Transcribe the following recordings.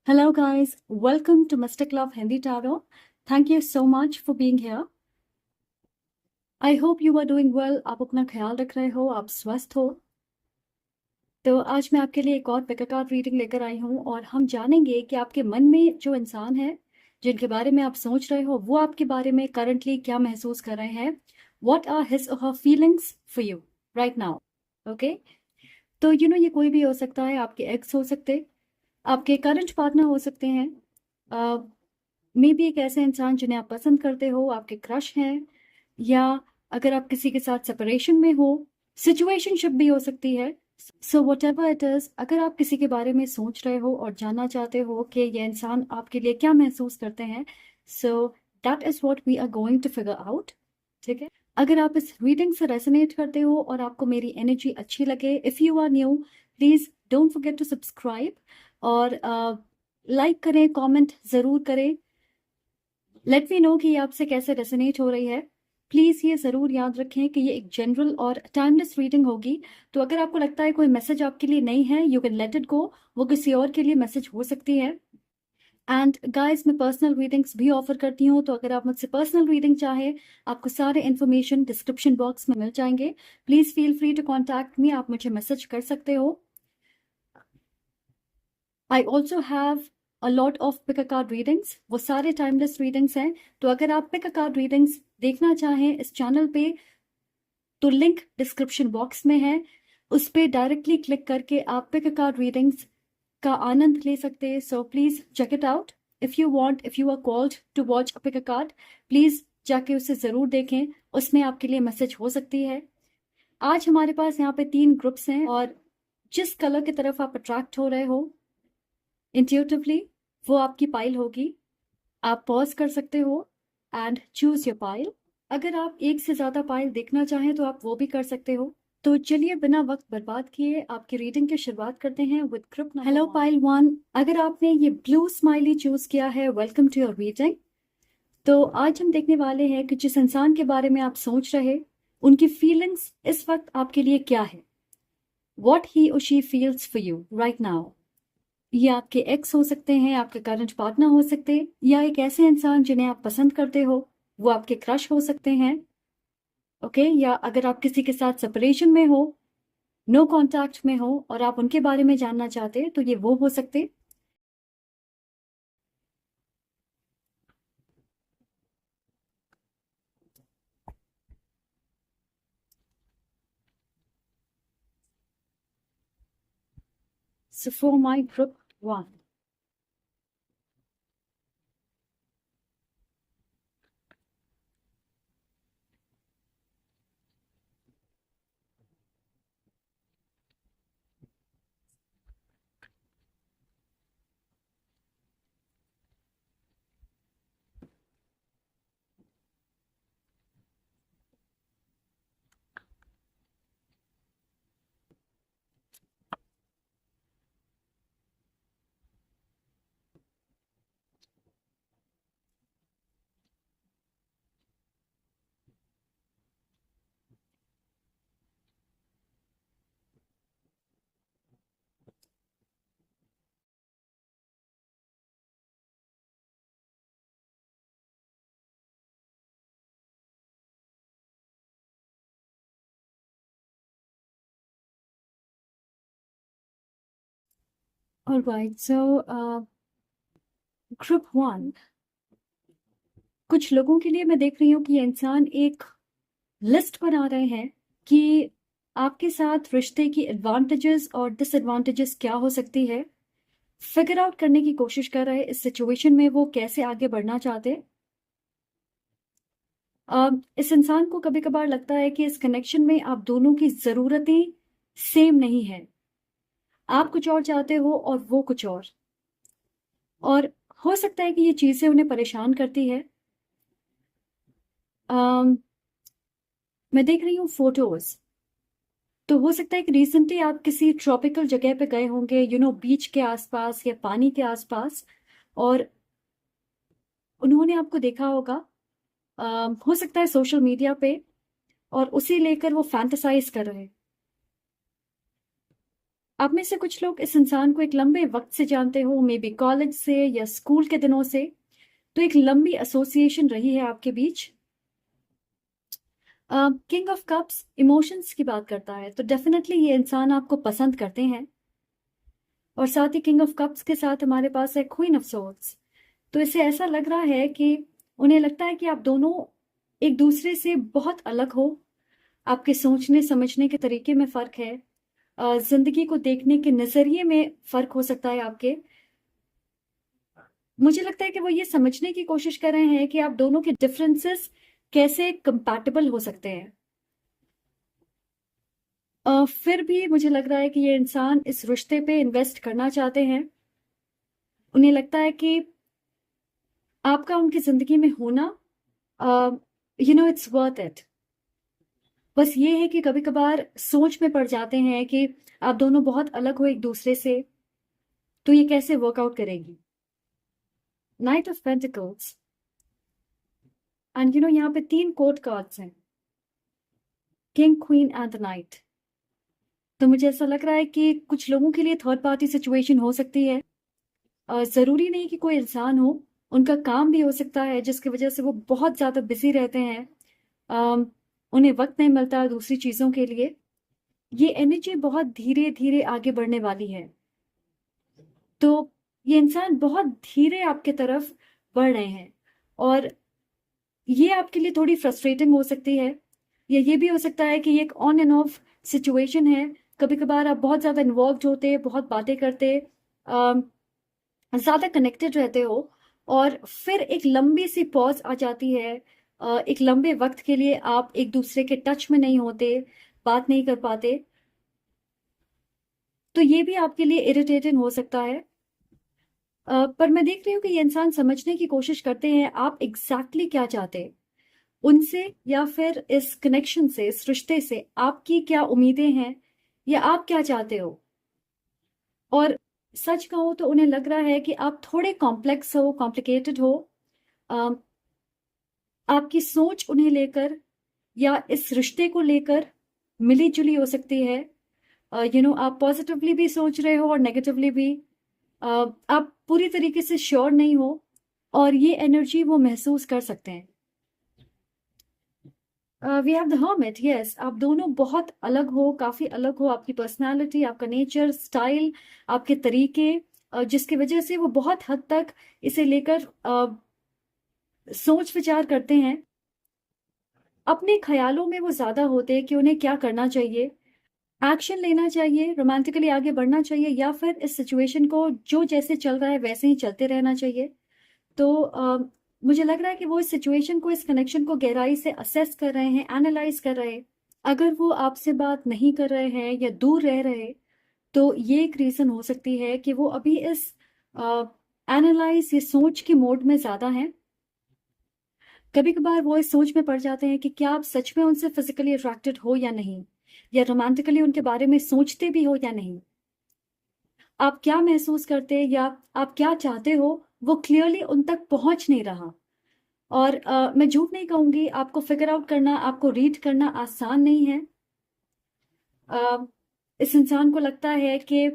Hello, guys. Welcome to Mystic Love Hindi Tarot. Thank you so much for being here. I hope you are doing well. आप अपना ख्याल रख रहे हो, आप स्वस्थ हो। तो आज मैं आपके लिए एक और पिक अ कार्ड रीडिंग लेकर आई हूँ और हम जानेंगे कि आपके मन में जो इंसान है, जिनके बारे में आप सोच रहे हो, वो आपके बारे में करंटली क्या महसूस कर रहे हैं। What are his or her feelings for you right now? Okay? तो ये कोई भी हो सकता है, आपके एक्स हो सकते, आपके करंट पार्टनर हो सकते हैं, मे बी एक ऐसे इंसान जिन्हें आप पसंद करते हो, आपके क्रश हैं, या अगर आप किसी के साथ सेपरेशन में हो, सिचुएशनशिप भी हो सकती है। सो व्हाटएवर इट इज, अगर आप किसी के बारे में सोच रहे हो और जानना चाहते हो कि ये इंसान आपके लिए क्या महसूस करते हैं, so that is what we are going to figure out. ठीक है, अगर आप इस रीडिंग से रेजोनेट करते हो और आपको मेरी एनर्जी अच्छी लगे, if you are new, please don't forget to subscribe और लाइक करें, कमेंट जरूर करें। लेट मी नो कि ये आपसे कैसे रेजोनेट हो रही है। प्लीज ये जरूर याद रखें कि ये एक जनरल और टाइमलेस रीडिंग होगी। तो अगर आपको लगता है कोई मैसेज आपके लिए नहीं है, you can let it go, वो किसी और के लिए मैसेज हो सकती है। एंड गाइस, मैं पर्सनल रीडिंग्स भी ऑफर करती हूँ, तो अगर आप मुझसे पर्सनल रीडिंग चाहे, आपको सारे इन्फॉर्मेशन डिस्क्रिप्शन बॉक्स में मिल जाएंगे। Please feel free to contact me, आप मुझे मैसेज कर सकते हो। I also have a lot of pick a card readings, वो सारे टाइमलेस रीडिंग्स हैं। तो अगर आप पिक अ कार्ड रीडिंग्स देखना चाहें इस चैनल पे, तो लिंक डिस्क्रिप्शन बॉक्स में है, उस पर डायरेक्टली क्लिक करके आप पिक अ कार्ड रीडिंग्स का आनंद ले सकते हैं। So please check it out. If you want, if you are called to watch a pick a card, please जाके उसे जरूर देखें, उसमें आपके लिए मैसेज हो सकती है। आज हमारे पास यहाँ पे 3 ग्रुप्स हैं और जिस कलर की तरफ आप अट्रैक्ट हो रहे हो इंट्यूटिवली, वो आपकी पाइल होगी। आप पॉज कर सकते हो एंड चूज योर पाइल। अगर आप एक से ज्यादा पाइल देखना चाहें तो आप वो भी कर सकते हो। तो चलिए बिना वक्त बर्बाद किए आपकी रीडिंग की शुरुआत करते हैं with group number. Hello pile 1, अगर आपने ये ब्लू स्माइली चूज किया है, वेलकम टू योर रीडिंग। तो आज हम देखने वाले हैं कि जिस इंसान के बारे में आप सोच रहे, उनकी फीलिंग्स इस वक्त आपके लिए क्या है। वॉट ही और she feels for you right now. ये आपके एक्स हो सकते हैं, आपके करंट पार्टनर हो सकते हैं, या एक ऐसे इंसान जिन्हें आप पसंद करते हो, वो आपके क्रश हो सकते हैं। ओके, या अगर आप किसी के साथ सेपरेशन में हो, नो कांटेक्ट में हो और आप उनके बारे में जानना चाहते हैं, तो ये वो हो सकते। So for my group 1, alright. So group 1, कुछ लोगों के लिए मैं देख रही हूँ कि ये इंसान एक लिस्ट बना रहे हैं कि आपके साथ रिश्ते की एडवांटेजेस और डिसएडवांटेजेस क्या हो सकती है। फिगर आउट करने की कोशिश कर रहे हैं इस सिचुएशन में वो कैसे आगे बढ़ना चाहते हैं। इस इंसान को कभी कभार लगता है कि इस कनेक्शन में आप दोनों की जरूरतें सेम नहीं है। आप कुछ और चाहते हो और वो कुछ और हो सकता है कि ये चीजें उन्हें परेशान करती है। अम, मैं देख रही हूँ फोटोज, तो हो सकता है कि रिसेंटली आप किसी ट्रॉपिकल जगह पे गए होंगे, बीच के आसपास या पानी के आसपास, और उन्होंने आपको देखा होगा। हो सकता है सोशल मीडिया पे, और उसे लेकर वो फैंटेसाइज कर रहे हैं। आप में से कुछ लोग इस इंसान को एक लंबे वक्त से जानते हो, मे बी कॉलेज से या स्कूल के दिनों से। तो एक लंबी एसोसिएशन रही है आपके बीच। किंग ऑफ कप्स इमोशंस की बात करता है, तो डेफिनेटली ये इंसान आपको पसंद करते हैं। और साथ ही किंग ऑफ कप्स के साथ हमारे पास है क्वीन ऑफ सोर्ड्स। तो इसे ऐसा लग रहा है कि उन्हें लगता है कि आप दोनों एक दूसरे से बहुत अलग हो। आपके सोचने समझने के तरीके में फर्क है, जिंदगी को देखने के नजरिए में फर्क हो सकता है आपके। मुझे लगता है कि वो ये समझने की कोशिश कर रहे हैं कि आप दोनों के डिफरेंसेस कैसे कंपैटिबल हो सकते हैं। फिर भी मुझे लग रहा है कि ये इंसान इस रिश्ते पे इन्वेस्ट करना चाहते हैं। उन्हें लगता है कि आपका उनकी जिंदगी में होना, इट्स वर्थ इट। बस ये है कि कभी कभार सोच में पड़ जाते हैं कि आप दोनों बहुत अलग हो एक दूसरे से, तो ये कैसे वर्कआउट करेगी। नाइट ऑफ पेंटिकल्स एंड यहाँ पे 3 कोर्ट कार्ड्स हैं, king, queen and the night. तो मुझे ऐसा लग रहा है कि कुछ लोगों के लिए थर्ड पार्टी सिचुएशन हो सकती है। जरूरी नहीं कि कोई इंसान हो, उनका काम भी हो सकता है जिसकी वजह से वो बहुत ज्यादा बिजी रहते हैं। अम, उन्हें वक्त नहीं मिलता दूसरी चीजों के लिए। ये एनर्जी बहुत धीरे धीरे आगे बढ़ने वाली है। तो ये इंसान बहुत धीरे आपके तरफ बढ़ रहे हैं, और ये आपके लिए थोड़ी फ्रस्ट्रेटिंग हो सकती है। या ये भी हो सकता है कि ये एक ऑन एंड ऑफ सिचुएशन है। कभी कभार आप बहुत ज्यादा इन्वॉल्व होते, बहुत बातें करते, ज्यादा कनेक्टेड रहते हो, और फिर एक लंबी सी पॉज आ जाती है। एक लंबे वक्त के लिए आप एक दूसरे के टच में नहीं होते, बात नहीं कर पाते। तो ये भी आपके लिए इरिटेटिंग हो सकता है। पर मैं देख रही हूँ कि ये इंसान समझने की कोशिश करते हैं आप एग्जैक्टली क्या चाहते हैं उनसे, या फिर इस कनेक्शन से, इस रिश्ते से आपकी क्या उम्मीदें हैं, या आप क्या चाहते हो। और सच कहूं तो उन्हें लग रहा है कि आप थोड़े कॉम्प्लेक्स हो, कॉम्प्लिकेटेड हो। अम, आपकी सोच उन्हें लेकर या इस रिश्ते को लेकर मिली जुली हो सकती है। आप पॉजिटिवली भी सोच रहे हो और नेगेटिवली भी। आप पूरी तरीके से श्योर नहीं हो, और ये एनर्जी वो महसूस कर सकते हैं। We have the hermit. Yes, आप दोनों बहुत अलग हो, काफी अलग हो। आपकी पर्सनालिटी, आपका नेचर, स्टाइल, आपके तरीके, जिसकी वजह से वो बहुत हद तक इसे लेकर सोच विचार करते हैं। अपने ख्यालों में वो ज्यादा होते हैं कि उन्हें क्या करना चाहिए, एक्शन लेना चाहिए, रोमांटिकली आगे बढ़ना चाहिए, या फिर इस सिचुएशन को जो जैसे चल रहा है वैसे ही चलते रहना चाहिए। तो मुझे लग रहा है कि वो इस सिचुएशन को, इस कनेक्शन को गहराई से असेस कर रहे हैं, एनालाइज कर रहे हैं। अगर वो आपसे बात नहीं कर रहे हैं या दूर रह रहे, तो ये एक रीजन हो सकती है कि वो अभी इस एनालाइज, ये सोच की मोड में ज्यादा हैं। कभी कभार वो इस सोच में पड़ जाते हैं कि क्या आप सच में उनसे फिजिकली अट्रैक्टेड हो या नहीं, या रोमांटिकली उनके बारे में सोचते भी हो या नहीं। आप क्या महसूस करते या आप क्या चाहते हो, वो क्लियरली उन तक पहुंच नहीं रहा। और मैं झूठ नहीं कहूंगी, आपको फिगर आउट करना, आपको रीड करना आसान नहीं है। अ, इस इंसान को लगता है कि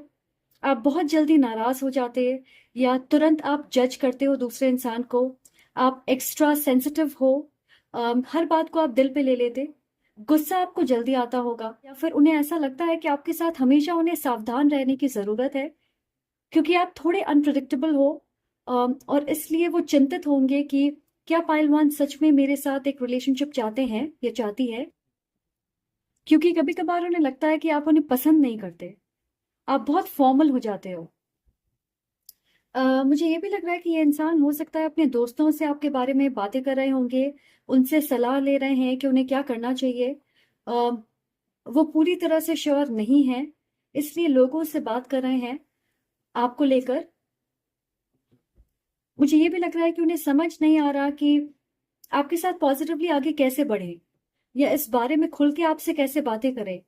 आप बहुत जल्दी नाराज हो जाते, या तुरंत आप जज करते हो दूसरे इंसान को। आप एक्स्ट्रा सेंसिटिव हो, हर बात को आप दिल पे ले लेते। गुस्सा आपको जल्दी आता होगा, या फिर उन्हें ऐसा लगता है कि आपके साथ हमेशा उन्हें सावधान रहने की जरूरत है, क्योंकि आप थोड़े अनप्रिडिक्टेबल हो। और इसलिए वो चिंतित होंगे कि क्या पायलवान सच में मेरे साथ एक रिलेशनशिप चाहते हैं या चाहती है। क्योंकि कभी कभार उन्हें लगता है कि आप उन्हें पसंद नहीं करते, आप बहुत फॉर्मल हो जाते हो। मुझे ये भी लग रहा है कि ये इंसान हो सकता है अपने दोस्तों से आपके बारे में बातें कर रहे होंगे, उनसे सलाह ले रहे हैं कि उन्हें क्या करना चाहिए। अ, वो पूरी तरह से श्योर नहीं है, इसलिए लोगों से बात कर रहे हैं आपको लेकर। मुझे ये भी लग रहा है कि उन्हें समझ नहीं आ रहा कि आपके साथ पॉजिटिवली आगे कैसे बढ़े, या इस बारे में खुल के आपसे कैसे बातें करें।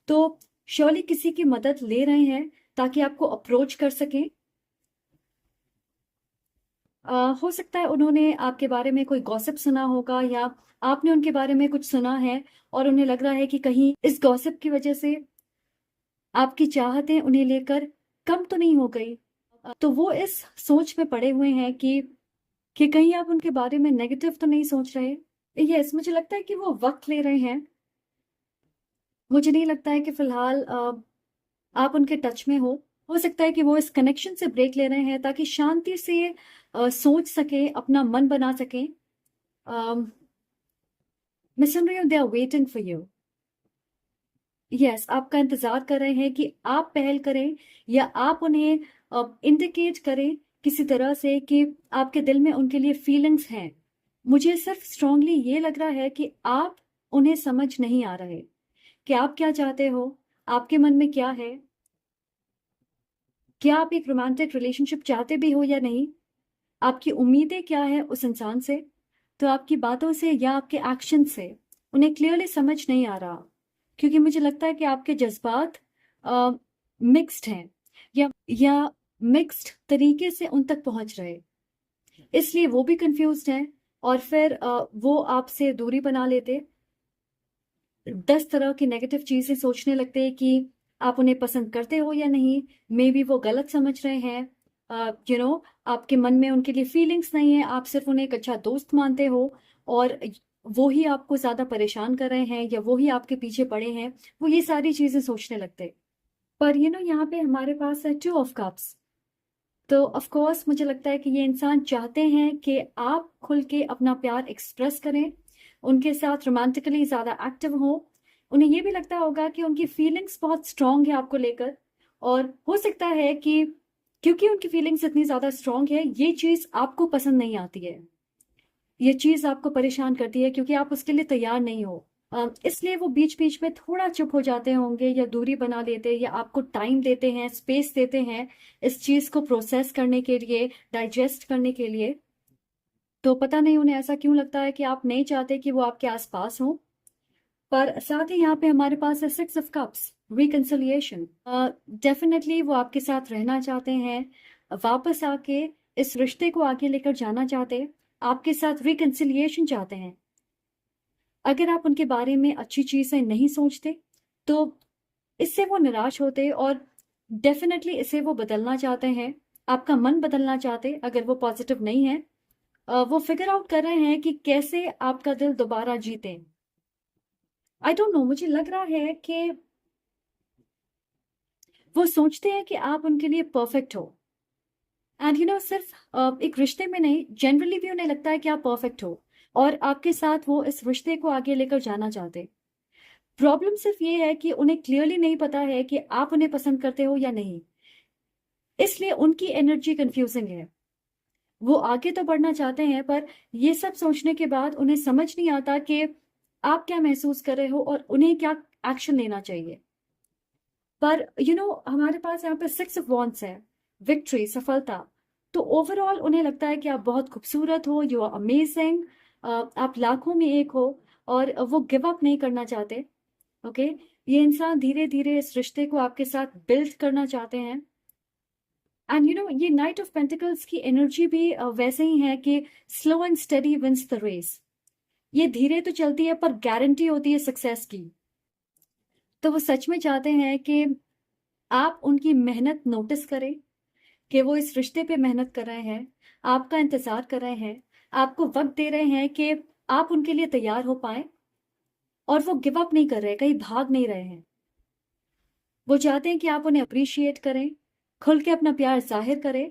तो श्योरली किसी की मदद ले रहे हैं ताकि आपको अप्रोच कर सकें। हो सकता है उन्होंने आपके बारे में कोई गॉसिप सुना होगा, या आपने उनके बारे में कुछ सुना है, और उन्हें लग रहा है कि कहीं इस गॉसिप की वजह से आपकी चाहतें उन्हें लेकर कम तो नहीं हो गई। तो वो इस सोच में पड़े हुए हैं कि कहीं आप उनके बारे में नेगेटिव तो नहीं सोच रहे। यस, मुझे लगता है कि वो वक्त ले रहे हैं। मुझे नहीं लगता है कि फिलहाल आप उनके टच में हो सकता है कि वो इस कनेक्शन से ब्रेक ले रहे हैं ताकि शांति से सोच सके, अपना मन बना सके। मैं सुन रही हूँ, they are waiting for you. Yes, आपका इंतजार कर रहे हैं कि आप पहल करें या आप उन्हें इंडिकेट करें किसी तरह से कि आपके दिल में उनके लिए फीलिंग्स हैं। मुझे सिर्फ स्ट्रांगली ये लग रहा है कि आप उन्हें समझ नहीं आ रहे कि आप क्या चाहते हो, आपके मन में क्या है, क्या आप एक रोमांटिक रिलेशनशिप चाहते भी हो या नहीं, आपकी उम्मीदें क्या है उस इंसान से। तो आपकी बातों से या आपके एक्शन से उन्हें क्लियरली समझ नहीं आ रहा, क्योंकि मुझे लगता है कि आपके जज्बात मिक्स्ड हैं या मिक्स्ड तरीके से उन तक पहुंच रहे, इसलिए वो भी कंफ्यूज्ड हैं और फिर वो आपसे दूरी बना लेते, 10 तरह की नेगेटिव चीजें सोचने लगते हैं कि आप उन्हें पसंद करते हो या नहीं। मे बी वो गलत समझ रहे हैं, आपके मन में उनके लिए फीलिंग्स नहीं है, आप सिर्फ उन्हें एक अच्छा दोस्त मानते हो और वो ही आपको ज्यादा परेशान कर रहे हैं या वो ही आपके पीछे पड़े हैं। वो ये सारी चीजें सोचने लगते। पर यहाँ पे हमारे पास है 2 ऑफ कप्स। तो ऑफ कोर्स मुझे लगता है कि ये इंसान चाहते हैं कि आप खुल के अपना प्यार एक्सप्रेस करें, उनके साथ रोमांटिकली ज़्यादा एक्टिव हो। उन्हें ये भी लगता होगा कि उनकी फीलिंग्स बहुत स्ट्रांग है आपको लेकर, और हो सकता है कि क्योंकि उनकी फीलिंग्स इतनी ज़्यादा स्ट्रांग है, ये चीज़ आपको पसंद नहीं आती है, ये चीज़ आपको परेशान करती है क्योंकि आप उसके लिए तैयार नहीं हो। इसलिए वो बीच बीच में थोड़ा चुप हो जाते होंगे या दूरी बना लेते या आपको टाइम देते हैं, स्पेस देते हैं इस चीज़ को प्रोसेस करने के लिए, डाइजेस्ट करने के लिए। तो पता नहीं उन्हें ऐसा क्यों लगता है कि आप नहीं चाहते कि वो आपके आसपास हो। पर साथ ही यहाँ पे हमारे पास है 6 ऑफ कप्स, रिकंसिलिएशन। डेफिनेटली वो आपके साथ रहना चाहते हैं, वापस आके इस रिश्ते को आगे लेकर जाना चाहते, आपके साथ रिकंसिलिएशन चाहते हैं। अगर आप उनके बारे में अच्छी चीजें नहीं सोचते तो इससे वो निराश होते और डेफिनेटली इसे वो बदलना चाहते हैं, आपका मन बदलना चाहते अगर वो पॉजिटिव नहीं है। वो फिगर आउट कर रहे हैं कि कैसे आपका दिल दोबारा जीते। आई डोंट नो, मुझे लग रहा है कि वो सोचते हैं कि आप उनके लिए परफेक्ट हो। एंड सिर्फ एक रिश्ते में नहीं, जनरली भी उन्हें लगता है कि आप परफेक्ट हो और आपके साथ वो इस रिश्ते को आगे लेकर जाना चाहते। प्रॉब्लम सिर्फ ये है कि उन्हें क्लियरली नहीं पता है कि आप उन्हें पसंद करते हो या नहीं, इसलिए उनकी एनर्जी कंफ्यूजिंग है। वो आगे तो बढ़ना चाहते हैं पर ये सब सोचने के बाद उन्हें समझ नहीं आता कि आप क्या महसूस कर रहे हो और उन्हें क्या एक्शन लेना चाहिए। पर हमारे पास यहाँ पे 6 ऑफ वॉन्ड्स है, विक्ट्री, सफलता। तो ओवरऑल उन्हें लगता है कि आप बहुत खूबसूरत हो, यू आर अमेजिंग, आप लाखों में एक हो और वो गिव अप नहीं करना चाहते। ओके, ये इंसान धीरे धीरे इस रिश्ते को आपके साथ बिल्ड करना चाहते हैं। एंड ये नाइट ऑफ पेंटिकल्स की एनर्जी भी वैसे ही है कि slow and steady wins the race. ये धीरे तो चलती है पर गारंटी होती है सक्सेस की। तो वो सच में चाहते हैं कि आप उनकी मेहनत नोटिस करें, कि वो इस रिश्ते पे मेहनत कर रहे हैं, आपका इंतजार कर रहे हैं, आपको वक्त दे रहे हैं कि आप उनके लिए तैयार हो पाए, और वो गिव अप नहीं कर रहे, कहीं भाग नहीं रहे हैं। वो चाहते हैं कि आप उन्हें अप्रिशिएट करें, खुल के अपना प्यार जाहिर करें।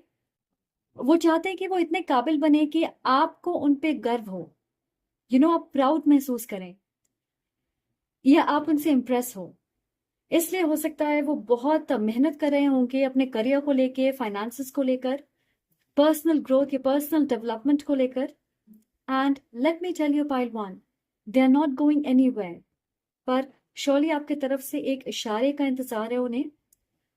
वो चाहते हैं कि वो इतने काबिल बने कि आपको उन पे गर्व हो, आप प्राउड महसूस करें या आप उनसे इम्प्रेस हो। इसलिए हो सकता है वो बहुत मेहनत कर रहे होंगे अपने करियर को लेके, फाइनेंसेस को लेकर, पर्सनल ग्रोथ या पर्सनल डेवलपमेंट को लेकर। And let me tell you pile one, they are not going anywhere. पर श्योरली आपकी तरफ से एक इशारे का इंतजार है उन्हें।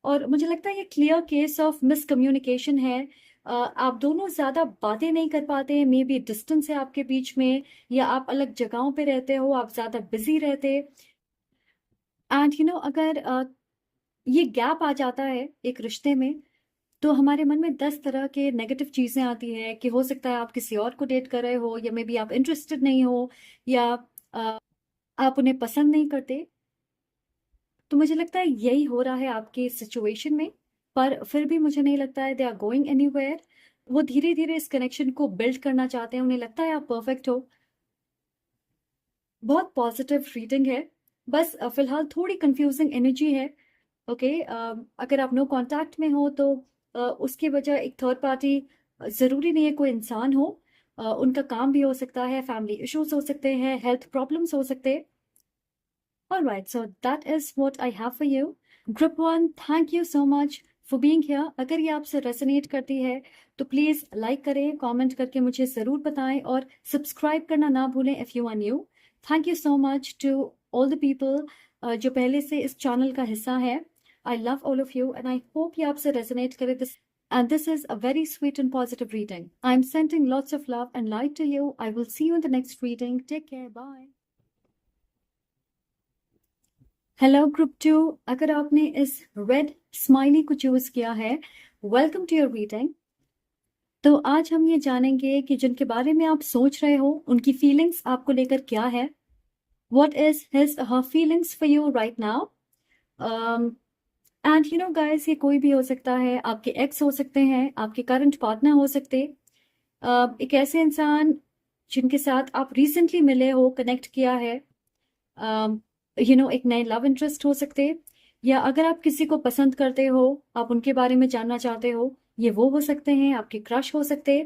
और मुझे लगता है ये क्लियर केस ऑफ मिसकम्युनिकेशन है। आप दोनों ज्यादा बातें नहीं कर पाते, मे बी डिस्टेंस है आपके बीच में, या आप अलग जगहों पे रहते हो, आप ज्यादा बिजी रहते। एंड अगर ये गैप आ जाता है एक रिश्ते में, तो हमारे मन में 10 तरह के नेगेटिव चीजें आती हैं कि हो सकता है आप किसी और को डेट कर रहे हो, या मे बी आप इंटरेस्टेड नहीं हो, या अ, आप उन्हें पसंद नहीं करते। तो मुझे लगता है यही हो रहा है आपकी सिचुएशन में, पर फिर भी मुझे नहीं लगता है दे आर गोइंग एनीवेयर। वो धीरे-धीरे इस कनेक्शन को बिल्ड करना चाहते हैं, उन्हें लगता है आप परफेक्ट हो। बहुत पॉजिटिव रीडिंग है, बस फिलहाल थोड़ी कंफ्यूजिंग एनर्जी है। ओके, अगर आप नो कांटेक्ट में हो तो उसकी वजह एक थर्ड पार्टी, ज़रूरी नहीं है कोई इंसान हो, उनका काम भी हो सकता है, फैमिली इश्यूज हो सकते हैं, हेल्थ प्रॉब्लम्स हो सकते हैं। Alright, so that is what I have for you. Group 1, thank you so much for being here. अगर ये आपसे रेजोनेट करती है तो प्लीज़ लाइक करें, कमेंट करके मुझे ज़रूर बताएं और सब्सक्राइब करना ना भूलें if you are new. Thank you so much to all the people जो पहले से इस चैनल का हिस्सा है। I love all of you and I hope ये आपसे रेजोनेट करे this. And this is a very sweet and positive reading. I'm sending lots of love and light to you. I will see you in the next reading. Take care. Bye. Hello group 2, अगर आपने इस red smiley को choose किया है, welcome to your reading. तो आज हम ये जानेंगे कि जिनके बारे में आप सोच रहे हो उनकी फीलिंग्स आपको लेकर क्या है। What is his her feelings for you right now. And you know guys, ये कोई भी हो सकता है, आपके एक्स हो सकते हैं, आपके करंट पार्टनर हो सकते, एक ऐसे इंसान जिनके साथ आप रिसेंटली मिले हो, कनेक्ट किया है, एक नए लव इंटरेस्ट हो सकते, या अगर आप किसी को पसंद करते हो, आप उनके बारे में जानना चाहते हो, ये वो हो सकते हैं, आपके क्रश हो सकते,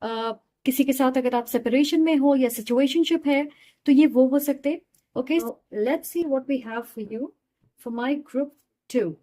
किसी के साथ अगर आप सेपरेशन में हो या सिचुएशनशिप है तो ये वो हो सकते। Okay, let's see what we have for you for my group 2।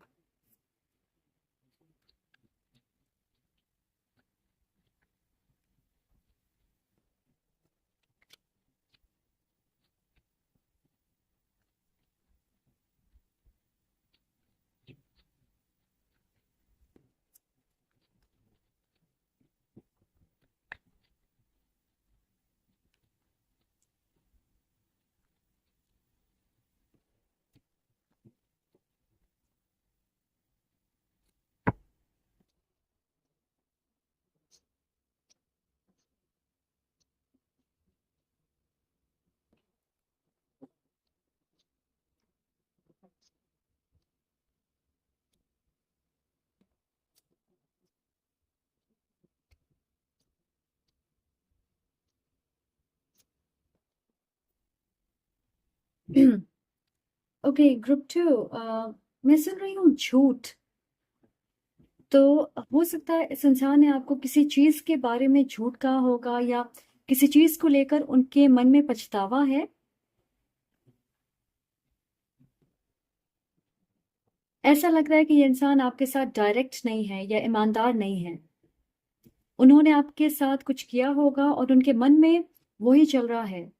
Okay group 2, मैं सुन रही हूँ झूठ। तो हो सकता है इस इंसान ने आपको किसी चीज के बारे में झूठ कहा होगा, या किसी चीज को लेकर उनके मन में पछतावा है। ऐसा लग रहा है कि ये इंसान आपके साथ डायरेक्ट नहीं है या ईमानदार नहीं है। उन्होंने आपके साथ कुछ किया होगा और उनके मन में वही चल रहा है।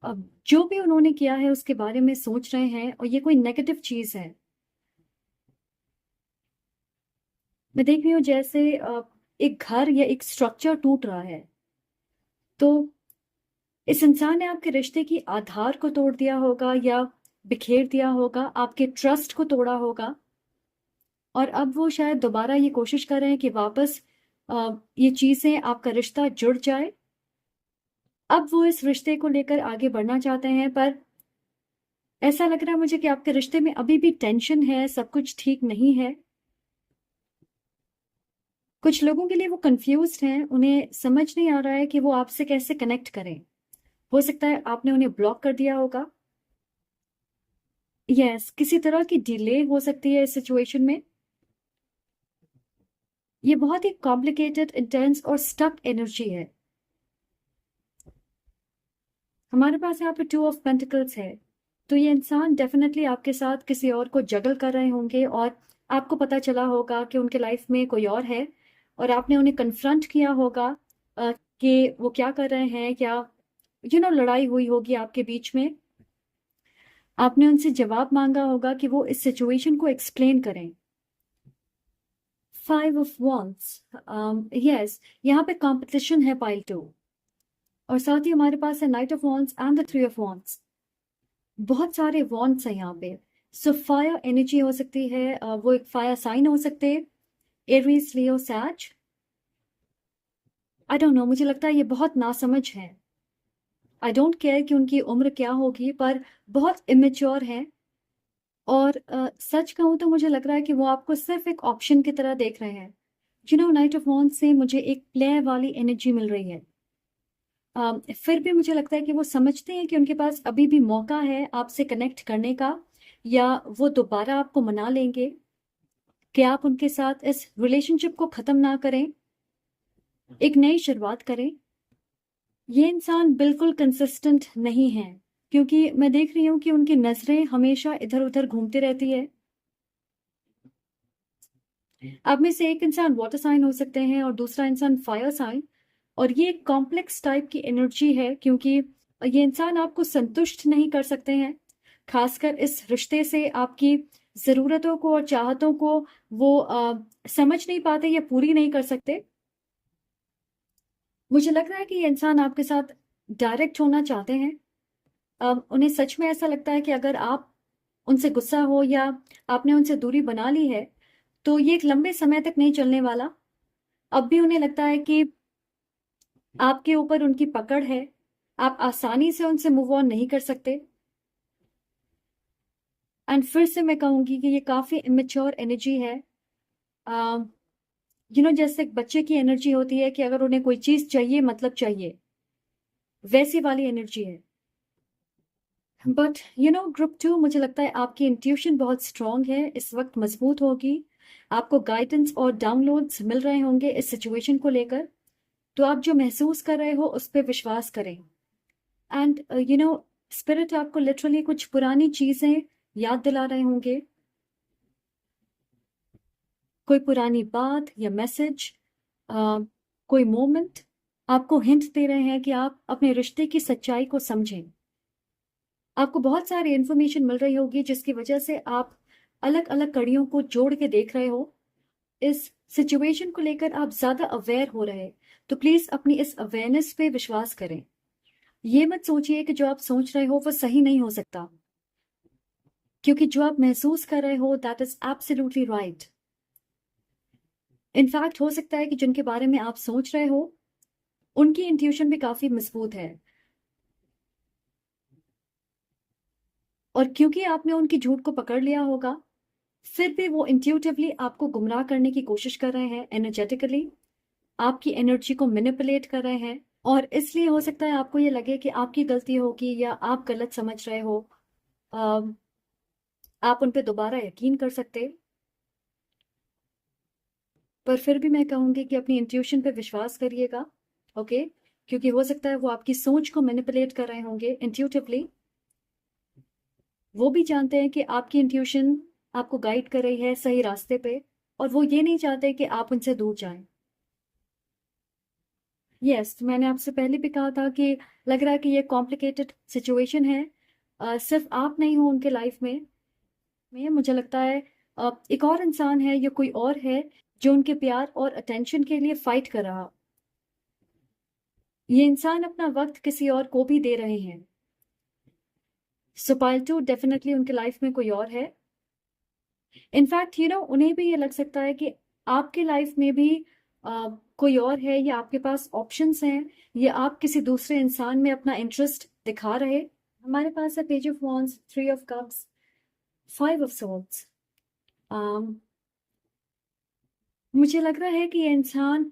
अब जो भी उन्होंने किया है उसके बारे में सोच रहे हैं और ये कोई नेगेटिव चीज है। मैं देख रही हूँ जैसे एक घर या एक स्ट्रक्चर टूट रहा है। तो इस इंसान ने आपके रिश्ते की आधार को तोड़ दिया होगा या बिखेर दिया होगा, आपके ट्रस्ट को तोड़ा होगा, और अब वो शायद दोबारा ये कोशिश कर रहे हैं कि वापस ये चीजें, आपका रिश्ता जुड़ जाए। अब वो इस रिश्ते को लेकर आगे बढ़ना चाहते हैं, पर ऐसा लग रहा है मुझे कि आपके रिश्ते में अभी भी टेंशन है, सब कुछ ठीक नहीं है। कुछ लोगों के लिए वो कंफ्यूज्ड हैं, उन्हें समझ नहीं आ रहा है कि वो आपसे कैसे कनेक्ट करें। हो सकता है आपने उन्हें ब्लॉक कर दिया होगा। यस, किसी तरह की डिले हो सकती है इस सिचुएशन में। ये बहुत ही कॉम्प्लिकेटेड, इंटेंस और स्टक एनर्जी है। हमारे पास यहाँ पे 2 ऑफ पेंटिकल्स है, तो ये इंसान डेफिनेटली आपके साथ किसी और को जगल कर रहे होंगे, और आपको पता चला होगा कि उनके लाइफ में कोई और है, और आपने उन्हें कन्फ्रंट किया होगा कि वो क्या कर रहे हैं, क्या लड़ाई हुई होगी आपके बीच में। आपने उनसे जवाब मांगा होगा कि वो इस सिचुएशन को एक्सप्लेन करें। 5 ऑफ वॉन्ड्स, यस, यहाँ पे कंपटीशन है पाइल 2, और साथ ही हमारे पास है night of wands and the 3 of wands. बहुत सारे वॉन्ड्स हैं यहाँ पे। सो फायर एनर्जी हो सकती है, वो एक फायर साइन हो सकते हैं, एरीज, लियो, सैज। आई डोंट नो, मुझे लगता है ये बहुत नासमझ है। आई डोंट केयर कि उनकी उम्र क्या होगी, पर बहुत इमेच्योर है। और सच कहूँ तो मुझे लग रहा है कि वो आपको सिर्फ एक ऑप्शन की तरह देख रहे हैं। नाइट ऑफ वॉन्ड्स से मुझे एक प्लेयर वाली एनर्जी मिल रही है। फिर भी मुझे लगता है कि वो समझते हैं कि उनके पास अभी भी मौका है आपसे कनेक्ट करने का, या वो दोबारा आपको मना लेंगे कि आप उनके साथ इस रिलेशनशिप को ख़त्म ना करें, एक नई शुरुआत करें। ये इंसान बिल्कुल कंसिस्टेंट नहीं है, क्योंकि मैं देख रही हूँ कि उनकी नज़रें हमेशा इधर-उधर घूमती रहती है। आप में से एक इंसान वाटर साइन हो सकते हैं और दूसरा इंसान फायर साइन, और ये एक कॉम्प्लेक्स टाइप की एनर्जी है, क्योंकि ये इंसान आपको संतुष्ट नहीं कर सकते हैं। खासकर इस रिश्ते से आपकी ज़रूरतों को और चाहतों को वो समझ नहीं पाते या पूरी नहीं कर सकते। मुझे लग रहा है कि ये इंसान आपके साथ डायरेक्ट होना चाहते हैं। उन्हें सच में ऐसा लगता है कि अगर आप उनसे गुस्सा हो या आपने उनसे दूरी बना ली है, तो ये एक लंबे समय तक नहीं चलने वाला। अब भी उन्हें लगता है कि आपके ऊपर उनकी पकड़ है, आप आसानी से उनसे मूव ऑन नहीं कर सकते। एंड फिर से मैं कहूँगी कि ये काफ़ी इमेच्योर एनर्जी है। जैसे एक बच्चे की एनर्जी होती है कि अगर उन्हें कोई चीज़ चाहिए मतलब चाहिए, वैसी वाली एनर्जी है। बट ग्रुप 2, मुझे लगता है आपकी इंट्यूशन बहुत स्ट्रांग है, इस वक्त मजबूत होगी। आपको गाइडेंस और डाउनलोड्स मिल रहे होंगे इस सिचुएशन को लेकर। तो आप जो महसूस कर रहे हो उस पर विश्वास करें। एंड स्पिरिट आपको लिटरली कुछ पुरानी चीजें याद दिला रहे होंगे, कोई पुरानी बात या मैसेज, कोई मोमेंट आपको हिंट दे रहे हैं कि आप अपने रिश्ते की सच्चाई को समझें। आपको बहुत सारी इन्फॉर्मेशन मिल रही होगी जिसकी वजह से आप अलग अलग कड़ियों को जोड़ के देख रहे हो। इस सिचुएशन को लेकर आप ज्यादा अवेयर हो रहे, तो प्लीज अपनी इस अवेयरनेस पे विश्वास करें। ये मत सोचिए कि जो आप सोच रहे हो वो सही नहीं हो सकता, क्योंकि जो आप महसूस कर रहे हो that is absolutely right. In fact हो सकता है कि जिनके बारे में आप सोच रहे हो उनकी इंट्यूशन भी काफी मजबूत है, और क्योंकि आपने उनकी झूठ को पकड़ लिया होगा, फिर भी वो इंट्यूटिवली आपको गुमराह करने की कोशिश कर रहे हैं, एनर्जेटिकली आपकी एनर्जी को मैनिपुलेट कर रहे हैं। और इसलिए हो सकता है आपको ये लगे कि आपकी गलती होगी या आप गलत समझ रहे हो। अम, आप उन पे दोबारा यकीन कर सकते, पर फिर भी मैं कहूंगी कि अपनी इंट्यूशन पे विश्वास करिएगा, ओके? क्योंकि हो सकता है वो आपकी सोच को मैनिपुलेट कर रहे होंगे इंट्यूटिवली। वो भी जानते हैं कि आपकी इंट्यूशन आपको गाइड कर रही है सही रास्ते पे, और वो ये नहीं चाहते कि आप उनसे दूर जाएं। यस, मैंने आपसे पहले भी कहा था कि लग रहा है कि ये कॉम्प्लिकेटेड सिचुएशन है। सिर्फ आप नहीं हो उनके लाइफ में मुझे लगता है एक और इंसान है या कोई और है जो उनके प्यार और अटेंशन के लिए फाइट कर रहा। ये इंसान अपना वक्त किसी और को भी दे रहे हैं। सो पाल्टू डेफिनेटली उनके लाइफ में कोई और है। इनफैक्ट उन्हें भी ये लग सकता है कि आपके लाइफ में भी कोई और है, या आपके पास ऑप्शंस हैं, या आप किसी दूसरे इंसान में अपना इंटरेस्ट दिखा रहे। हमारे पास है page of wands, 3 of cups, 5 of swords. मुझे लग रहा है कि ये इंसान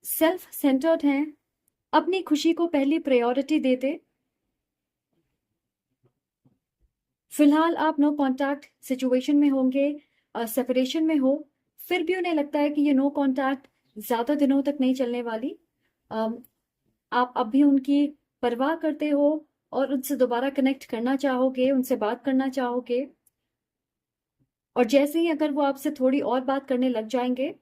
सेल्फ सेंटर्ड हैं, अपनी खुशी को पहली प्रायोरिटी देते। फिलहाल आप नो कांटेक्ट सिचुएशन में होंगे, सेपरेशन में हो, फिर भी उन्हें लगता है कि ये नो कांटेक्ट ज्यादा दिनों तक नहीं चलने वाली। अम, आप अब भी उनकी परवाह करते हो और उनसे दोबारा कनेक्ट करना चाहोगे, उनसे बात करना चाहोगे। और जैसे ही अगर वो आपसे थोड़ी और बात करने लग जाएंगे,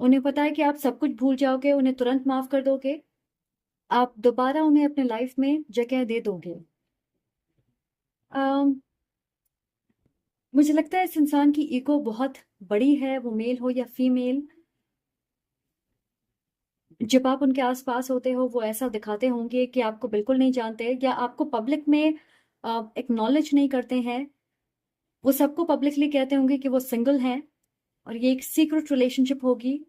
उन्हें पता है कि आप सब कुछ भूल जाओगे, उन्हें तुरंत माफ कर दोगे, आप दोबारा उन्हें अपने लाइफ में जगह दे दोगे। अम, मुझे लगता है इस इंसान की ईगो बहुत बड़ी है, वो मेल हो या फीमेल। जब आप उनके आसपास होते हो वो ऐसा दिखाते होंगे कि आपको बिल्कुल नहीं जानते, या आपको पब्लिक में एक्नॉलेज नहीं करते हैं। वो सबको पब्लिकली कहते होंगे कि वो सिंगल हैं और ये एक सीक्रेट रिलेशनशिप होगी।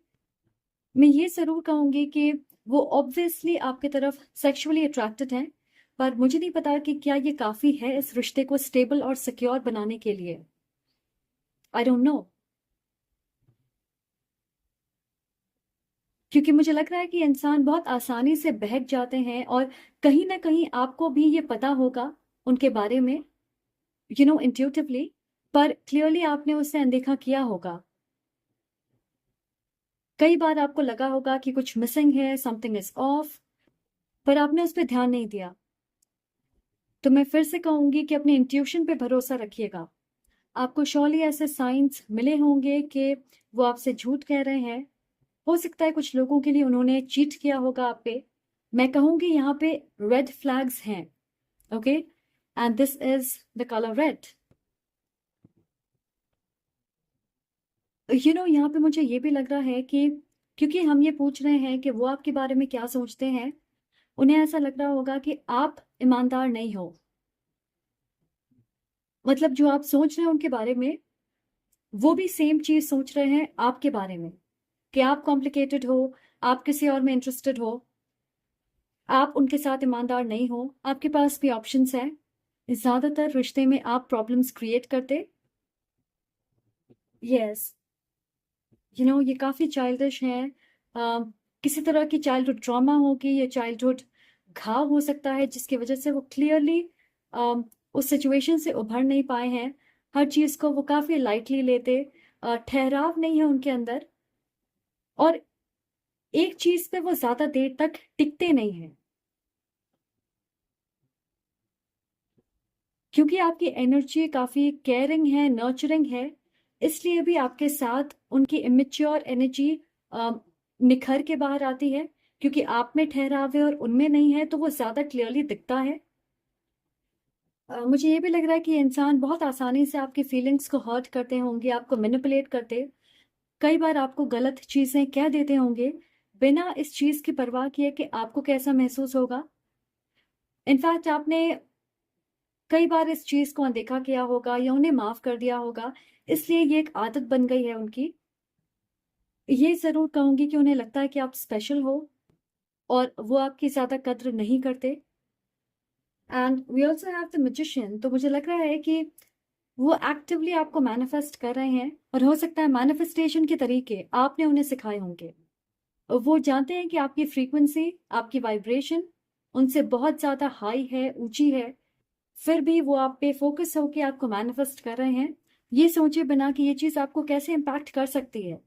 मैं ये ज़रूर कहूँगी कि वो ऑब्वियसली आपकी तरफ सेक्सुअली अट्रैक्टेड हैं, पर मुझे नहीं पता कि क्या ये काफ़ी है इस रिश्ते को स्टेबल और सिक्योर बनाने के लिए। आई डोंट नो, क्योंकि मुझे लग रहा है कि इंसान बहुत आसानी से बहक जाते हैं, और कहीं ना कहीं आपको भी ये पता होगा उनके बारे में, इंट्यूटिवली, पर क्लियरली आपने उससे अनदेखा किया होगा। कई बार आपको लगा होगा कि कुछ मिसिंग है, समथिंग इज ऑफ, पर आपने उस पर ध्यान नहीं दिया। तो मैं फिर से कहूंगी कि अपने इंट्यूशन पे भरोसा रखिएगा। आपको श्योरली ऐसे साइंस मिले होंगे कि वो आपसे झूठ कह रहे हैं। हो सकता है कुछ लोगों के लिए उन्होंने चीट किया होगा आप पे। मैं कहूंगी यहाँ पे रेड फ्लैग्स हैं, okay, and this is the colour red. यहाँ पे मुझे ये भी लग रहा है कि क्योंकि हम ये पूछ रहे हैं कि वो आपके बारे में क्या सोचते हैं, उन्हें ऐसा लग रहा होगा कि आप ईमानदार नहीं हो। मतलब जो आप सोच रहे हैं उनके बारे में, वो भी सेम चीज सोच रहे हैं आपके बारे में, कि आप कॉम्प्लिकेटेड हो, आप किसी और में इंटरेस्टेड हो, आप उनके साथ ईमानदार नहीं हो। आपके पास भी ऑप्शंस हैं। ज्यादातर रिश्ते में आप प्रॉब्लम्स क्रिएट करते। यस, ये काफी चाइल्डिश है। किसी तरह की चाइल्डहुड ट्रॉमा होगी, या चाइल्डहुड घाव हो सकता है, जिसकी वजह से वो क्लियरली उस सिचुएशन से उभर नहीं पाए हैं। हर चीज को वो काफी लाइटली लेते, ठहराव नहीं है उनके अंदर, और एक चीज पे वो ज्यादा देर तक टिकते नहीं हैं, क्योंकि आपकी एनर्जी काफी केयरिंग है, नर्चरिंग है। इसलिए भी आपके साथ उनकी इमेच्योर एनर्जी निखर के बाहर आती है, क्योंकि आप में ठहराव है और उनमें नहीं है, तो वो ज्यादा क्लियरली दिखता है। मुझे ये भी लग रहा है कि ये इंसान बहुत आसानी से आपकी फीलिंग्स को हर्ट करते होंगे, आपको मैनिपुलेट करते, कई बार आपको गलत चीजें कह देते होंगे, बिना इस चीज की परवाह किए कि आपको कैसा महसूस होगा। इनफैक्ट आपने कई बार इस चीज को अनदेखा किया होगा या उन्हें माफ कर दिया होगा, इसलिए ये एक आदत बन गई है उनकी। ये जरूर कहूंगी कि उन्हें लगता है कि आप स्पेशल हो, और वो आपकी ज्यादा कद्र नहीं करते। And we also have the magician. तो मुझे लग रहा है कि वो एक्टिवली आपको मैनिफेस्ट कर रहे हैं, और हो सकता है मैनिफेस्टेशन के तरीके आपने उन्हें सिखाए होंगे। वो जानते हैं कि आपकी फ्रीक्वेंसी, आपकी वाइब्रेशन उनसे बहुत ज्यादा हाई है, ऊंची है, फिर भी वो आप पे फोकस होकर आपको मैनिफेस्ट कर रहे हैं, ये सोचे बिना कि ये चीज आपको कैसे इम्पैक्ट कर सकती है।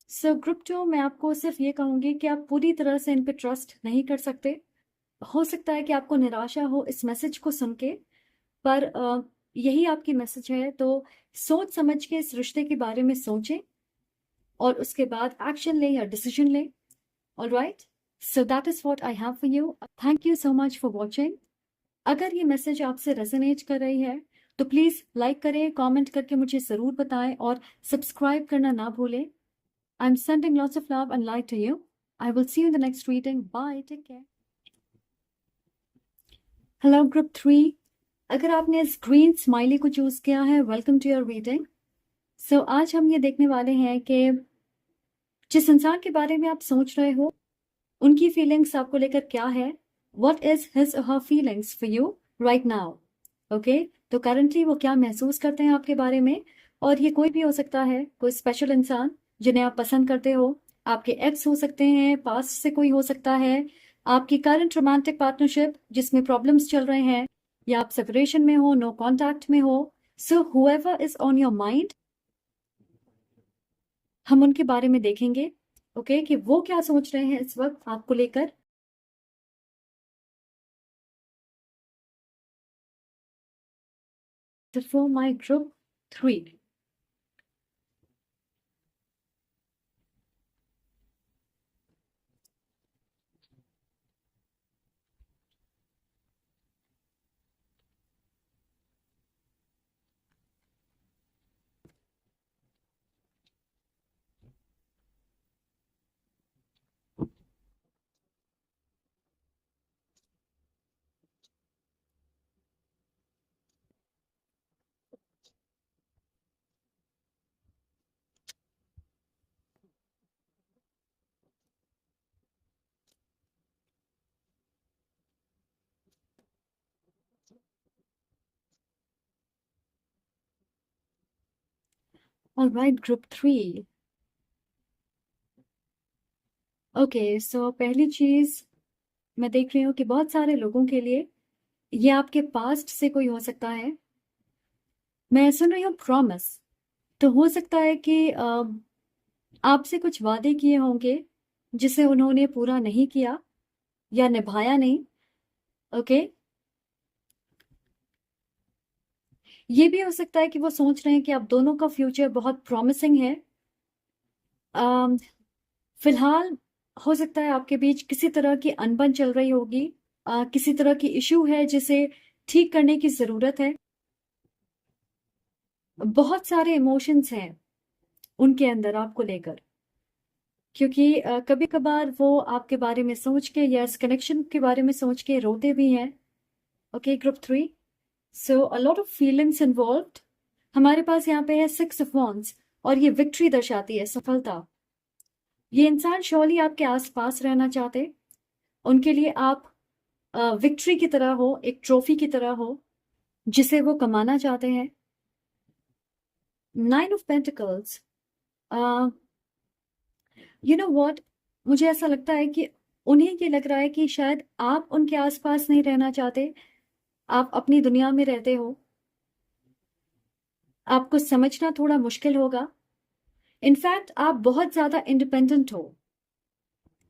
सो ग्रुप 2, मैं आपको सिर्फ ये कहूंगी कि आप पूरी तरह से इन पे ट्रस्ट नहीं कर सकते। हो सकता है कि आपको निराशा हो इस मैसेज को सुन के, पर यही आपकी मैसेज है, तो सोच समझ के इस रिश्ते के बारे में सोचें, और उसके बाद एक्शन लें या डिसीजन लें। All right, so that is what I have for you. Thank you so much for watching. अगर ये मैसेज आपसे रेजोनेट कर रही है, तो प्लीज लाइक करें, कमेंट करके मुझे जरूर बताएं, और सब्सक्राइब करना ना भूलें। I am sending lots of love and light to you. I will see you in the next reading. Bye, take care. Hello group 3, अगर आपने इस ग्रीन स्माइली को चूज किया है, वेलकम टू योर रीडिंग। सो आज हम ये देखने वाले हैं कि जिस इंसान के बारे में आप सोच रहे हो, उनकी फीलिंग्स आपको लेकर क्या है। What is his her feelings for you right now. Okay, तो करंटली वो क्या महसूस करते हैं आपके बारे में। और ये कोई भी हो सकता है, कोई स्पेशल इंसान जिन्हें आप पसंद करते हो, आपके एक्स हो सकते हैं, पास्ट से कोई हो सकता है, आपकी करंट रोमांटिक पार्टनरशिप जिसमें प्रॉब्लम्स चल रहे हैं, या आप सेपरेशन में हो, नो कॉन्टैक्ट में हो। So whoever is on your mind, हम उनके बारे में देखेंगे, ओके, कि वो क्या सोच रहे हैं इस वक्त आपको लेकर। For my group 3, alright, group 3। Okay, so पहली चीज मैं देख रही हूँ कि बहुत सारे लोगों के लिए ये आपके पास्ट से कोई हो सकता है। मैं सुन रही हूँ प्रॉमिस, तो हो सकता है कि आपसे कुछ वादे किए होंगे जिसे उन्होंने पूरा नहीं किया या निभाया नहीं। ओके, ये भी हो सकता है कि वो सोच रहे हैं कि आप दोनों का फ्यूचर बहुत प्रॉमिसिंग है। अम, फिलहाल हो सकता है आपके बीच किसी तरह की अनबन चल रही होगी, किसी तरह की इशू है जिसे ठीक करने की जरूरत है। बहुत सारे इमोशंस हैं उनके अंदर आपको लेकर, क्योंकि कभी कभार वो आपके बारे में सोच के या इस कनेक्शन के बारे में सोच के रोते भी हैं। Okay, group 3। So a lot of feelings involved. हमारे पास यहाँ पे है 6 ऑफ वॉन्ड्स, और ये विक्ट्री दर्शाती है, सफलता। ये इंसान श्योरली आपके आसपास रहना चाहते, उनके लिए आप विक्ट्री की तरह हो, एक ट्रॉफी की तरह हो जिसे वो कमाना चाहते हैं। 9 of pentacles. You know what, मुझे ऐसा लगता है कि उन्हें ये लग रहा है कि शायद आप उनके आसपास नहीं रहना चाहते, आप अपनी दुनिया में रहते हो। आपको समझना थोड़ा मुश्किल होगा। इनफैक्ट आप बहुत ज्यादा इंडिपेंडेंट हो,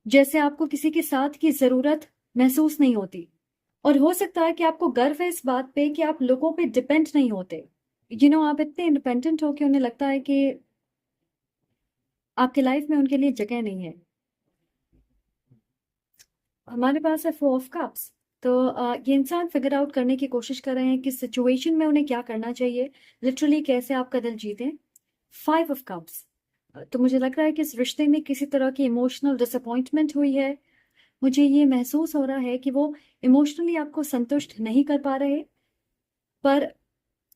जैसे आपको किसी के साथ की जरूरत महसूस नहीं होती। और हो सकता है कि आपको गर्व है इस बात पे कि आप लोगों पे डिपेंड नहीं होते। आप इतने इंडिपेंडेंट हो कि उन्हें लगता है कि आपके लाइफ में उनके लिए जगह नहीं है। हमारे पास है 4 ऑफ कप्स। तो ये इंसान फिगर आउट करने की कोशिश कर रहे हैं कि सिचुएशन में उन्हें क्या करना चाहिए, लिटरली कैसे आपका दिल जीते। 5 ऑफ कप्स। तो मुझे लग रहा है कि इस रिश्ते में किसी तरह की इमोशनल डिसअपॉइंटमेंट हुई है। मुझे ये महसूस हो रहा है कि वो इमोशनली आपको संतुष्ट नहीं कर पा रहे, पर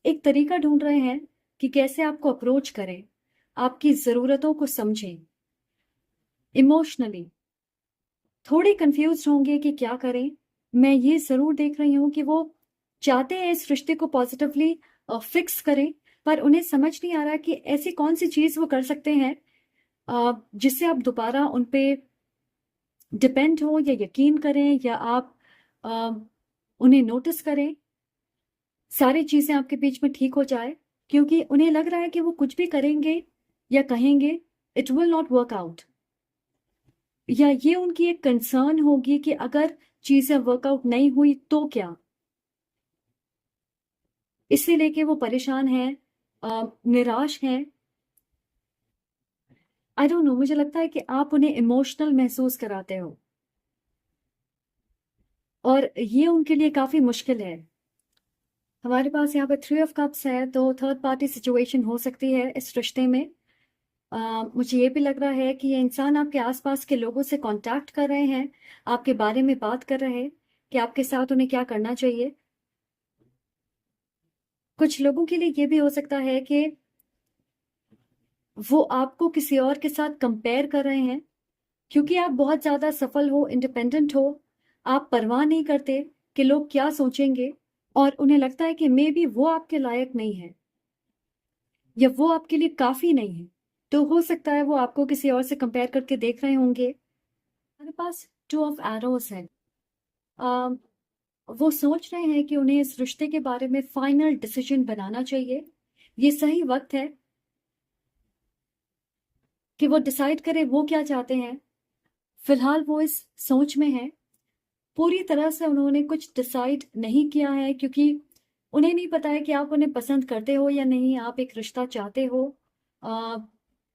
एक तरीका ढूंढ रहे हैं कि कैसे आपको अप्रोच करें, आपकी जरूरतों को समझें। इमोशनली थोड़े कंफ्यूज होंगे कि क्या करें। मैं ये जरूर देख रही हूँ कि वो चाहते हैं इस रिश्ते को पॉजिटिवली फिक्स करें, पर उन्हें समझ नहीं आ रहा कि ऐसी कौन सी चीज वो कर सकते हैं जिससे आप दोबारा उन पे डिपेंड हो या यकीन करें, या आप अ, उन्हें नोटिस करें, सारी चीजें आपके बीच में ठीक हो जाए। क्योंकि उन्हें लग रहा है कि वो कुछ भी करेंगे या कहेंगे, it will not work out. या ये उनकी एक कंसर्न होगी कि अगर चीजें वर्कआउट नहीं हुई तो क्या। इसे लेके वो परेशान हैं, निराश हैं। आई डोंट नो, मुझे लगता है कि आप उन्हें इमोशनल महसूस कराते हो, और ये उनके लिए काफी मुश्किल है। हमारे पास यहाँ पे 3 ऑफ कप्स है, तो थर्ड पार्टी सिचुएशन हो सकती है इस रिश्ते में। मुझे ये भी लग रहा है कि ये इंसान आपके आसपास के लोगों से कांटेक्ट कर रहे हैं, आपके बारे में बात कर रहे हैं कि आपके साथ उन्हें क्या करना चाहिए। कुछ लोगों के लिए ये भी हो सकता है कि वो आपको किसी और के साथ कंपेयर कर रहे हैं, क्योंकि आप बहुत ज्यादा सफल हो, इंडिपेंडेंट हो, आप परवाह नहीं करते कि लोग क्या सोचेंगे, और उन्हें लगता है कि मे बी वो आपके लायक नहीं है या वो आपके लिए काफी नहीं है। तो हो सकता है वो आपको किसी और से कंपेयर करके देख रहे होंगे। हमारे पास 2 ऑफ एरोज है। अम, वो सोच रहे हैं कि उन्हें इस रिश्ते के बारे में फाइनल डिसीजन बनाना चाहिए। ये सही वक्त है कि वो डिसाइड करें वो क्या चाहते हैं। फिलहाल वो इस सोच में है, पूरी तरह से उन्होंने कुछ डिसाइड नहीं किया है, क्योंकि उन्हें नहीं पता है कि आप उन्हें पसंद करते हो या नहीं, आप एक रिश्ता चाहते हो।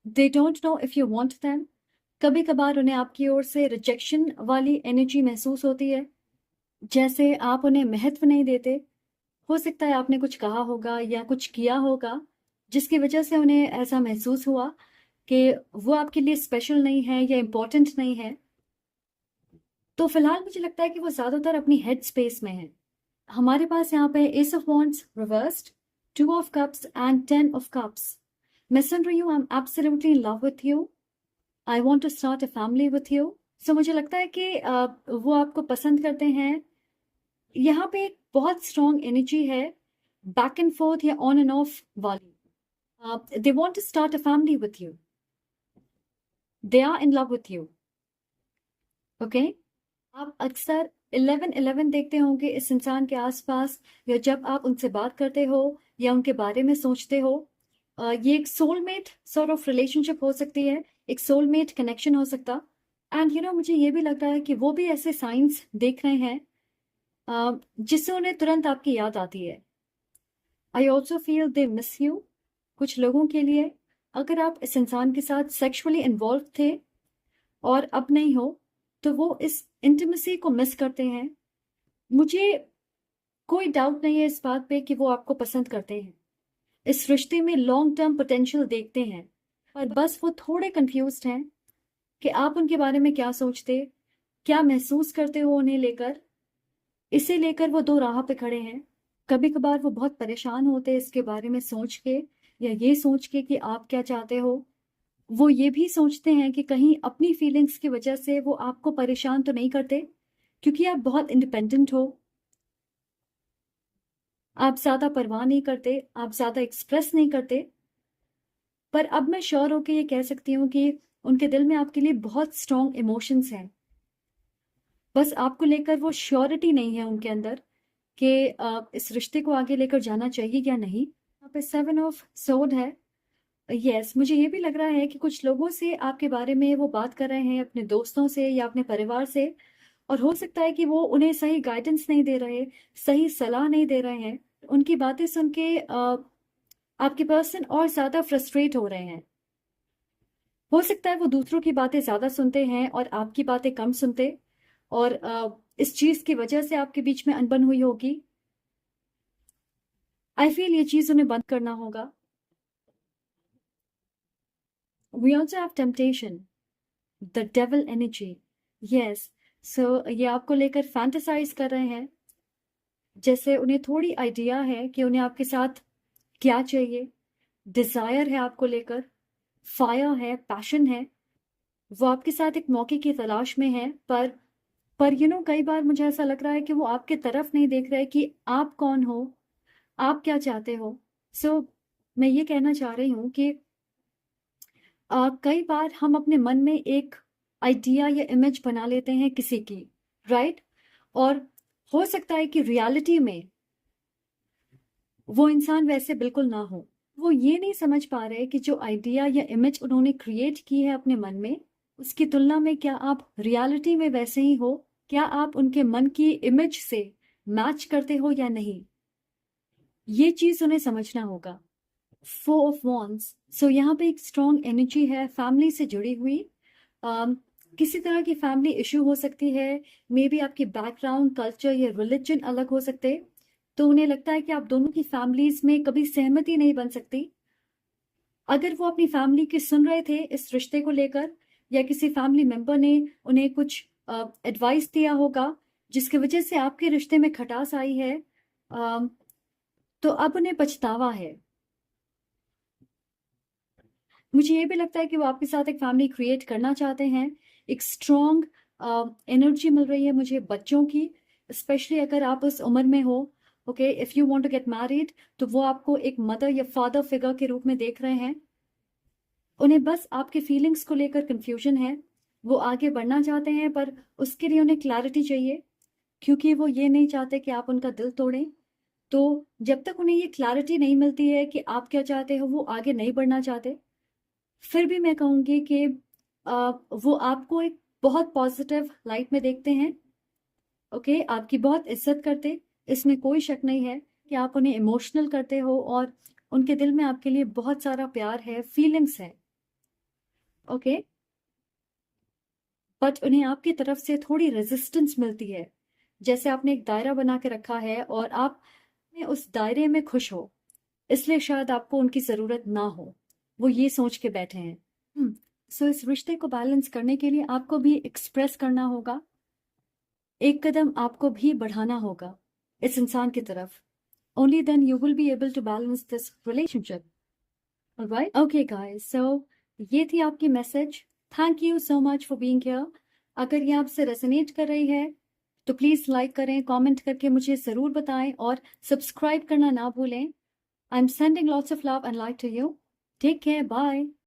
They don't know if you want them. कभी कभार उन्हें आपकी ओर से रिजेक्शन वाली एनर्जी महसूस होती है, जैसे आप उन्हें महत्व नहीं देते। हो सकता है आपने कुछ कहा होगा या कुछ किया होगा जिसकी वजह से उन्हें ऐसा महसूस हुआ कि वो आपके लिए स्पेशल नहीं है या इम्पोर्टेंट नहीं है। तो फिलहाल मुझे लगता है कि वो ज्यादातर अपनी हेड स्पेस में है। हमारे पास यहाँ पे ace of wands reversed, 2 of cups and 10 of cups. मैं सुन रही हूँ, I am absolutely in love with you, I want to start a family with you. So मुझे लगता है कि वो आपको पसंद करते हैं। यहाँ पे एक बहुत स्ट्रॉन्ग एनर्जी है, बैक एंड फोर्थ या ऑन एंड ऑफ वाली। They want to start a family with you. They are in love with you. Okay? आप अक्सर 11-11 देखते होंगे इस इंसान के आसपास, या जब आप उनसे बात करते हो या उनके बारे में सोचते हो। ये एक सोलमेट सॉर्ट ऑफ रिलेशनशिप हो सकती है, एक सोलमेट कनेक्शन हो सकता। एंड मुझे ये भी लग रहा है कि वो भी ऐसे साइंस देख रहे हैं जिससे उन्हें तुरंत आपकी याद आती है। I also feel they miss you. कुछ लोगों के लिए अगर आप इस इंसान के साथ सेक्सुअली इन्वॉल्व थे और अब नहीं हो, तो वो इस इंटीमेसी को मिस करते हैं। मुझे कोई डाउट नहीं है इस बात पे कि वो आपको पसंद करते हैं, इस रिश्ते में लॉन्ग टर्म पोटेंशियल देखते हैं, पर बस वो थोड़े कंफ्यूज्ड हैं कि आप उनके बारे में क्या सोचते, क्या महसूस करते हो उन्हें लेकर। इसे लेकर वो दो राह पे खड़े हैं। कभी कभार वो बहुत परेशान होते हैं इसके बारे में सोच के, या ये सोच के कि आप क्या चाहते हो। वो ये भी सोचते हैं कि कहीं अपनी फीलिंग्स की वजह से वो आपको परेशान तो नहीं करते, क्योंकि आप बहुत इंडिपेंडेंट हो, आप ज्यादा परवाह नहीं करते, आप ज्यादा एक्सप्रेस नहीं करते। पर अब मैं श्योर होकर ये कह सकती हूँ कि उनके दिल में आपके लिए बहुत स्ट्रॉन्ग इमोशंस हैं। बस आपको लेकर वो श्योरिटी नहीं है उनके अंदर कि इस रिश्ते को आगे लेकर जाना चाहिए या नहीं। यहाँ पे 7 ऑफ सोड है। यस, मुझे ये भी लग रहा है कि कुछ लोगों से आपके बारे में वो बात कर रहे हैं, अपने दोस्तों से या अपने परिवार से, और हो सकता है कि वो उन्हें सही गाइडेंस नहीं दे रहे, सही सलाह नहीं दे रहे हैं। उनकी बातें सुन के आपके पर्सन और ज्यादा फ्रस्ट्रेट हो रहे हैं। हो सकता है वो दूसरों की बातें ज्यादा सुनते हैं और आपकी बातें कम सुनते, और इस चीज की वजह से आपके बीच में अनबन हुई होगी। आई फील ये चीज उन्हें बंद करना होगा। We also have temptation, the devil energy. Yes, so ये आपको लेकर फैंटेसाइज कर रहे हैं, जैसे उन्हें थोड़ी आइडिया है कि उन्हें आपके साथ क्या चाहिए, डिजायर है आपको लेकर, फायर है, पैशन है। वो आपके साथ एक मौके की तलाश में है, पर कई बार मुझे ऐसा लग रहा है कि वो आपके तरफ नहीं देख रहे कि आप कौन हो, आप क्या चाहते हो। सो मैं ये कहना चाह रही हूँ कि कई बार हम अपने मन में एक आइडिया या इमेज बना लेते हैं किसी की, राइट? और हो सकता है कि रियलिटी में वो इंसान वैसे बिल्कुल ना हो। वो ये नहीं समझ पा रहे कि जो आइडिया या इमेज उन्होंने क्रिएट की है अपने मन में, उसकी तुलना में क्या आप रियलिटी में वैसे ही हो, क्या आप उनके मन की इमेज से मैच करते हो या नहीं, ये चीज उन्हें समझना होगा। 4 ऑफ वॉन्ड्स। सो यहाँ पे एक स्ट्रॉन्ग एनर्जी है फैमिली से जुड़ी हुई। किसी तरह की फैमिली इशू हो सकती है, मे बी आपकी बैकग्राउंड, कल्चर या रिलीजन अलग हो सकते, तो उन्हें लगता है कि आप दोनों की फैमिलीज में कभी सहमति नहीं बन सकती। अगर वो अपनी फैमिली की सुन रहे थे इस रिश्ते को लेकर, या किसी फैमिली मेंबर ने उन्हें कुछ एडवाइस दिया होगा जिसकी वजह से आपके रिश्ते में खटास आई है, तो अब उन्हें पछतावा है। मुझे ये भी लगता है कि वो आपके साथ एक फैमिली क्रिएट करना चाहते हैं। एक स्ट्रॉन्ग एनर्जी मिल रही है मुझे बच्चों की, स्पेशली अगर आप उस उम्र में हो। Okay, if you want to get married, तो वो आपको एक मदर या फादर फिगर के रूप में देख रहे हैं। उन्हें बस आपके फीलिंग्स को लेकर कंफ्यूजन है। वो आगे बढ़ना चाहते हैं, पर उसके लिए उन्हें क्लैरिटी चाहिए, क्योंकि वो ये नहीं चाहते कि आप उनका दिल तोड़ें। तो जब तक उन्हें ये क्लैरिटी नहीं मिलती है कि आप क्या चाहते हो, वो आगे नहीं बढ़ना चाहते। फिर भी मैं कहूँगी कि वो आपको एक बहुत पॉजिटिव लाइट में देखते हैं। ओके, आपकी बहुत इज्जत करते, इसमें कोई शक नहीं है कि आप उन्हें इमोशनल करते हो, और उनके दिल में आपके लिए बहुत सारा प्यार है, फीलिंग्स है। ओके, बट उन्हें आपकी तरफ से थोड़ी रेजिस्टेंस मिलती है, जैसे आपने एक दायरा बना के रखा है और आप उस दायरे में खुश हो, इसलिए शायद आपको उनकी जरूरत ना हो, वो ये सोच के बैठे हैं। सो इस रिश्ते को बैलेंस करने के लिए आपको भी एक्सप्रेस करना होगा, एक कदम आपको भी बढ़ाना होगा इस इंसान की तरफ। Only then you will be able to balance this relationship. Alright, okay guys, so ये थी आपकी message. Thank you so much for being here. अगर ये आपसे रेजोनेट कर रही है तो प्लीज लाइक करें, कमेंट करके मुझे जरूर बताएं, और सब्सक्राइब करना ना भूलें। I am sending lots of love and light to you. Take care, bye.